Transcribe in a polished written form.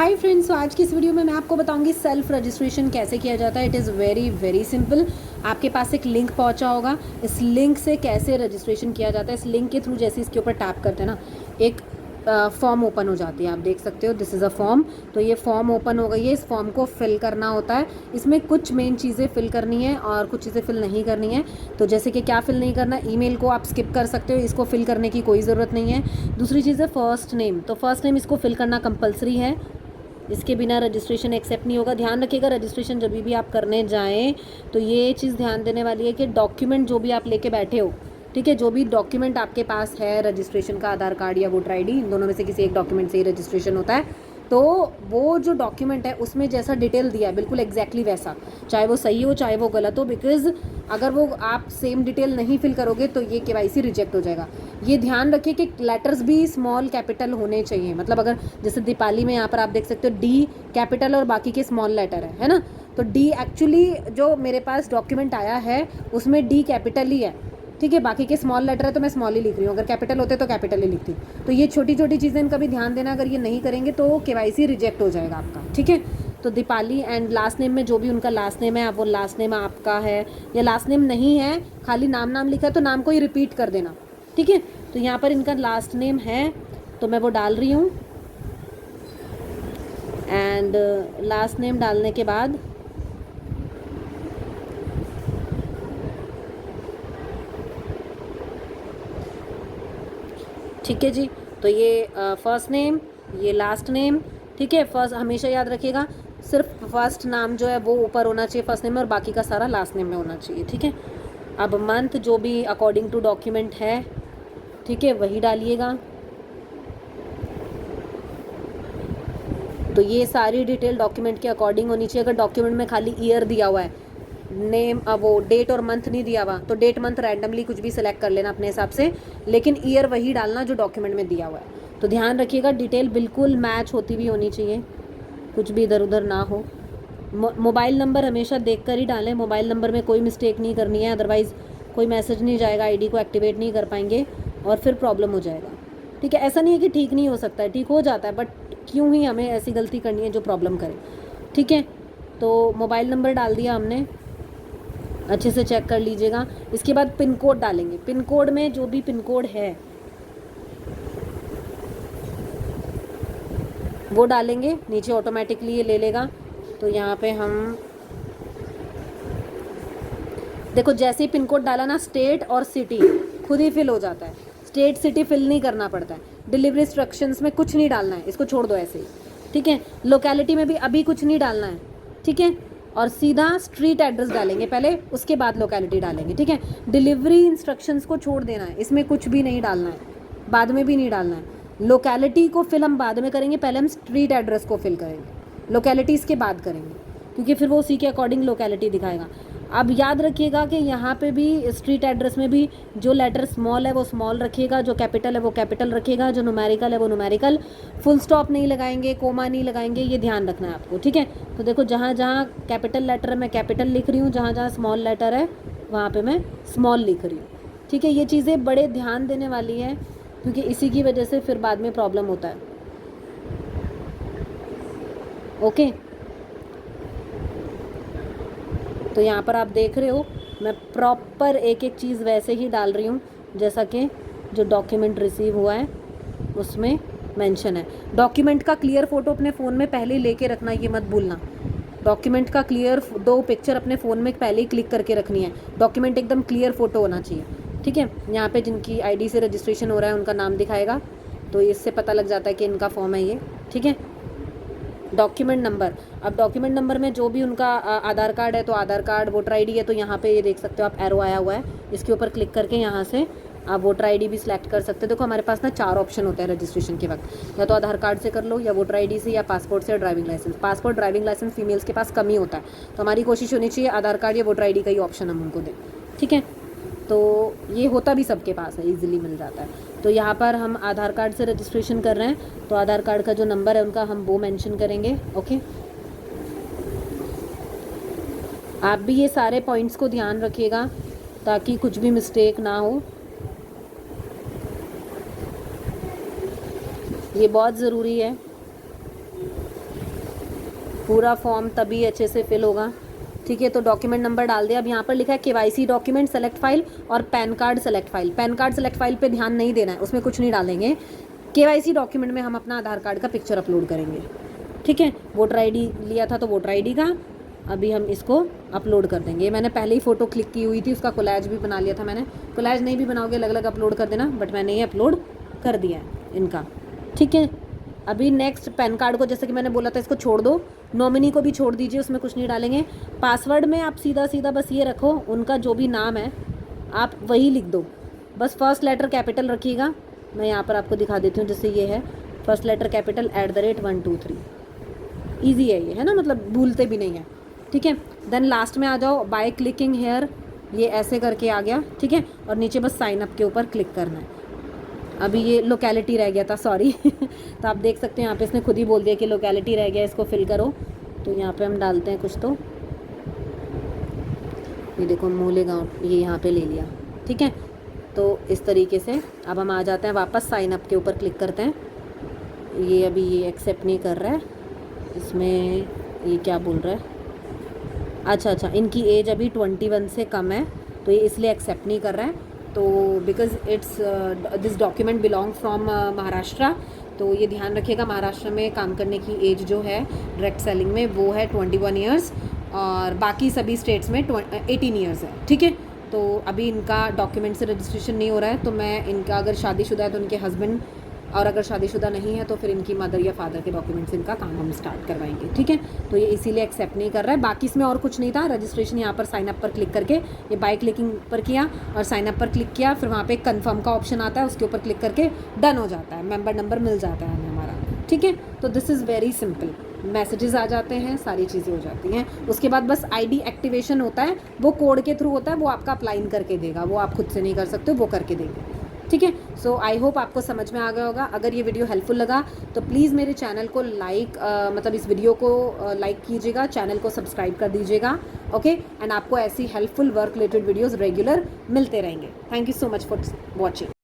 Hi friends, आज की इस वीडियो में मैं आपको बताऊंगी सेल्फ रजिस्ट्रेशन कैसे किया जाता है। It is very very simple. आपके पास एक लिंक पहुंचा होगा, इस लिंक से कैसे रजिस्ट्रेशन किया जाता है। इस लिंक के थ्रू जैसे इसके ऊपर टैप करते हैं ना, एक फॉर्म ओपन हो जाती है। आप देख सकते हो, दिस इज़ अ फॉर्म। तो ये फॉर्म ओपन हो गई है। इस फॉर्म को फिल करना होता है। इसमें कुछ मेन चीज़ें फिल करनी है और कुछ चीज़ें फिल नहीं करनी है। तो जैसे कि क्या फिल नहीं करना, ईमेल को आप स्किप कर सकते हो, इसको फिल करने की कोई ज़रूरत नहीं है। दूसरी चीज़ है फर्स्ट नेम। तो फर्स्ट नेम इसको फिल करना कंपलसरी है, इसके बिना रजिस्ट्रेशन एक्सेप्ट नहीं होगा। ध्यान रखिएगा, रजिस्ट्रेशन जब भी आप करने जाएं तो ये चीज़ ध्यान देने वाली है कि डॉक्यूमेंट जो भी आप लेके बैठे हो, ठीक है, जो भी डॉक्यूमेंट आपके पास है रजिस्ट्रेशन का, आधार कार्ड या वोटर आईडी, इन दोनों में से किसी एक डॉक्यूमेंट से ही रजिस्ट्रेशन होता है। तो वो जो डॉक्यूमेंट है उसमें जैसा डिटेल दिया है बिल्कुल एग्जैक्टली वैसा, चाहे वो सही हो चाहे वो गलत हो, बिकॉज अगर वो आप सेम डिटेल नहीं फिल करोगे तो ये केवाईसी रिजेक्ट हो जाएगा। ये ध्यान रखिए कि लेटर्स भी स्मॉल कैपिटल होने चाहिए। मतलब अगर जैसे दीपाली में यहाँ पर आप देख सकते हो डी कैपिटल और बाकी के स्मॉल लेटर है ना। तो डी एक्चुअली जो मेरे पास डॉक्यूमेंट आया है उसमें डी कैपिटल ही है, ठीक है, बाकी के स्मॉल लेटर है तो मैं स्मॉल ही लिख रही हूँ। अगर कैपिटल होते तो कैपिटल ही लिखती। तो ये छोटी छोटी चीज़ें इनका भी ध्यान देना, अगर ये नहीं करेंगे तो केवाईसी रिजेक्ट हो जाएगा आपका, ठीक है। तो दीपाली एंड लास्ट नेम में जो भी उनका लास्ट नेम है, आप वो लास्ट नेम आपका है या लास्ट नेम नहीं है, खाली नाम लिखा है तो नाम को ही रिपीट कर देना, ठीक है। तो यहाँ पर इनका लास्ट नेम है तो मैं वो डाल रही हूँ। एंड लास्ट नेम डालने के बाद ठीक है जी। तो ये फर्स्ट नेम, ये लास्ट नेम, ठीक है। फर्स्ट हमेशा याद रखिएगा, सिर्फ फर्स्ट नाम जो है वो ऊपर होना चाहिए फर्स्ट नेम में और बाकी का सारा लास्ट नेम में होना चाहिए, ठीक है। अब मंथ जो भी अकॉर्डिंग टू डॉक्यूमेंट है, ठीक है, वही डालिएगा। तो ये सारी डिटेल डॉक्यूमेंट के अकॉर्डिंग होनी चाहिए। अगर डॉक्यूमेंट में खाली ईयर दिया हुआ है, नेम, वो डेट और मंथ नहीं दिया हुआ, तो डेट मंथ रैंडमली कुछ भी सिलेक्ट कर लेना अपने हिसाब से, लेकिन ईयर वही डालना जो डॉक्यूमेंट में दिया हुआ है। तो ध्यान रखिएगा, डिटेल बिल्कुल मैच होती भी होनी चाहिए, कुछ भी इधर उधर ना हो। मोबाइल नंबर हमेशा देख कर ही डालें, मोबाइल नंबर में कोई मिस्टेक नहीं करनी है, अदरवाइज़ कोई मैसेज नहीं जाएगा, आईडी को एक्टिवेट नहीं कर पाएंगे और फिर प्रॉब्लम हो जाएगा, ठीक है। ऐसा नहीं है कि ठीक नहीं हो सकता है, ठीक हो जाता है, बट क्यों ही हमें ऐसी गलती करनी है जो प्रॉब्लम करे, ठीक है। तो मोबाइल नंबर डाल दिया हमने, अच्छे से चेक कर लीजिएगा। इसके बाद पिन कोड डालेंगे। पिन कोड में जो भी पिन कोड है वो डालेंगे, नीचे ऑटोमेटिकली ये ले लेगा। तो यहाँ पे हम देखो, जैसे ही पिन कोड डाला ना, स्टेट और सिटी खुद ही फिल हो जाता है। स्टेट सिटी फिल नहीं करना पड़ता है। डिलीवरी इंस्ट्रक्शंस में कुछ नहीं डालना है, इसको छोड़ दो ऐसे ही, ठीक है। लोकेलिटी में भी अभी कुछ नहीं डालना है, ठीक है। और सीधा स्ट्रीट एड्रेस डालेंगे पहले, उसके बाद लोकेलिटी डालेंगे, ठीक है। डिलीवरी इंस्ट्रक्शंस को छोड़ देना है, इसमें कुछ भी नहीं डालना है, बाद में भी नहीं डालना है। लोकेलिटी को फिल हम बाद में करेंगे, पहले हम स्ट्रीट एड्रेस को फिल करेंगे, लोकेलिटी इसके बाद करेंगे, क्योंकि फिर वो उसी के अकॉर्डिंग लोकेलिटी दिखाएगा। अब याद रखिएगा कि यहाँ पे भी स्ट्रीट एड्रेस में भी जो लेटर स्मॉल है वो स्मॉल रखिएगा, जो कैपिटल है वो कैपिटल रखिएगा, जो न्यूमेरिकल है वो न्यूमेरिकल। फुल स्टॉप नहीं लगाएंगे, कोमा नहीं लगाएंगे, ये ध्यान रखना है आपको, ठीक है। तो देखो, जहाँ जहाँ कैपिटल लेटर है मैं कैपिटल लिख रही हूँ, जहाँ जहाँ स्मॉल लेटर है वहाँ पर मैं स्मॉल लिख रही हूँ, ठीक है। ये चीज़ें बड़े ध्यान देने वाली है, क्योंकि इसी की वजह से फिर बाद में प्रॉब्लम होता है, ओके। तो यहाँ पर आप देख रहे हो, मैं प्रॉपर एक एक चीज़ वैसे ही डाल रही हूँ जैसा कि जो डॉक्यूमेंट रिसीव हुआ है उसमें मेंशन है। डॉक्यूमेंट का क्लियर फ़ोटो अपने फ़ोन में पहले ही लेके रखना, ये मत भूलना। डॉक्यूमेंट का क्लियर 2 पिक्चर अपने फ़ोन में पहले ही क्लिक करके रखनी है। डॉक्यूमेंट एकदम क्लियर फ़ोटो होना चाहिए, ठीक है। यहाँ पे जिनकी आईडी से रजिस्ट्रेशन हो रहा है उनका नाम दिखाएगा, तो इससे पता लग जाता है कि इनका फॉर्म है ये, ठीक है। डॉक्यूमेंट नंबर, अब डॉक्यूमेंट नंबर में जो भी उनका आधार कार्ड है तो आधार कार्ड, वोटर आईडी है तो यहाँ पे ये देख सकते हो आप, एरो आया हुआ है, इसके ऊपर क्लिक करके यहाँ से आप वोटर आईडी भी सिलेक्ट कर सकते हो। देखो, हमारे पास ना 4 ऑप्शन होते हैं रजिस्ट्रेशन के वक्त, या तो आधार कार्ड से कर लो, या वोटर आईडी से, या पासपोर्ट से, या driving licence. Passport driving licence females के पास कम ही होता है, तो हमारी कोशिश होनी चाहिए आधार कार्ड या वोटर आईडी का ही ऑप्शन हम उनको दें, ठीक है। तो ये होता भी सबके पास है, ईजिली मिल जाता है। तो यहाँ पर हम आधार कार्ड से रजिस्ट्रेशन कर रहे हैं, तो आधार कार्ड का जो नंबर है उनका हम वो मेंशन करेंगे, ओके। आप भी ये सारे पॉइंट्स को ध्यान रखिएगा ताकि कुछ भी मिस्टेक ना हो, ये बहुत ज़रूरी है। पूरा फॉर्म तभी अच्छे से फिल होगा। ठीक है, तो डॉक्यूमेंट नंबर डाल दिया। अब यहाँ पर लिखा है KYC डॉक्यूमेंट सेलेक्ट फाइल और pan card select file. Pan card select file पे ध्यान नहीं देना है, उसमें कुछ नहीं डालेंगे। KYC डॉक्यूमेंट में हम अपना आधार कार्ड का पिक्चर अपलोड करेंगे। ठीक है, वोटर ID लिया था तो वोटर ID का अभी हम इसको अपलोड कर देंगे। मैंने पहले ही फ़ोटो क्लिक की हुई थी, उसका कोलैज भी बना लिया था मैंने। कोलैज नहीं भी बनाओगे अलग अलग अपलोड कर देना, बट मैंने ये अपलोड कर दिया है इनका। ठीक है, अभी नेक्स्ट पैन कार्ड को जैसे कि मैंने बोला था इसको छोड़ दो, नॉमिनी को भी छोड़ दीजिए, उसमें कुछ नहीं डालेंगे। पासवर्ड में आप सीधा सीधा बस ये रखो, उनका जो भी नाम है आप वही लिख दो, बस फर्स्ट लेटर कैपिटल रखिएगा। मैं यहाँ पर आपको दिखा देती हूँ, जैसे ये है फर्स्ट लेटर कैपिटल @123। ईजी है ये, है ना, मतलब भूलते भी नहीं है। ठीक है, देन लास्ट में आ जाओ, बाय क्लिकिंग हेयर, ये ऐसे करके आ गया। ठीक है, और नीचे बस साइन अप के ऊपर क्लिक करना है। अभी ये लोकेलिटी रह गया था, सॉरी तो आप देख सकते हैं यहाँ पे इसने खुद ही बोल दिया कि लोकेलिटी रह गया, इसको फिल करो। तो यहाँ पे हम डालते हैं कुछ, तो ये देखो मोले गाँव, ये यहाँ पे ले लिया। ठीक है, तो इस तरीके से अब हम आ जाते हैं वापस, साइन अप के ऊपर क्लिक करते हैं। ये अभी ये एक्सेप्ट नहीं कर रहा है, इसमें ये क्या बोल रहा है, अच्छा इनकी एज अभी 21 से कम है, तो ये इसलिए एक्सेप्ट नहीं कर रहा है। तो because it's this document belong from Maharashtra, तो ये ध्यान रखिएगा महाराष्ट्र में काम करने की एज जो है डायरेक्ट सेलिंग में वो है 21 ईयर्स, और बाकी सभी स्टेट्स में 18 ईयर्स है। ठीक है, तो अभी इनका डॉक्यूमेंट से रजिस्ट्रेशन नहीं हो रहा है, तो मैं इनका अगर शादीशुदा है तो उनके हस्बैंड, और अगर शादीशुदा नहीं है तो फिर इनकी मदर या फादर के डॉक्यूमेंट्स इनका काम हम स्टार्ट करवाएंगे। ठीक है, तो ये इसीलिए एक्सेप्ट नहीं कर रहा है। बाकी इसमें और कुछ नहीं था, रजिस्ट्रेशन यहाँ पर साइन अप पर क्लिक करके, ये बाय क्लिकिंग पर किया और साइन अप पर क्लिक किया, फिर वहाँ पे कंफर्म का ऑप्शन आता है, उसके ऊपर क्लिक करके डन हो जाता है, मेंबर नंबर मिल जाता है हमें हमारा। ठीक है, तो this is very simple, messages आ जाते हैं, सारी चीज़ें हो जाती हैं। उसके बाद बस ID एक्टिवेशन होता है, वो कोड के थ्रू होता है, वो आपका अप्लाइन करके देगा, वो आप खुद से नहीं कर सकते, वो करके देंगे। ठीक है, सो आई होप आपको समझ में आ गया होगा। अगर ये वीडियो हेल्पफुल लगा तो प्लीज़ मेरे चैनल को मतलब इस वीडियो को लाइक कीजिएगा, चैनल को सब्सक्राइब कर दीजिएगा। ओके, एंड आपको ऐसी helpful work related videos regular मिलते रहेंगे। Thank you so much for watching.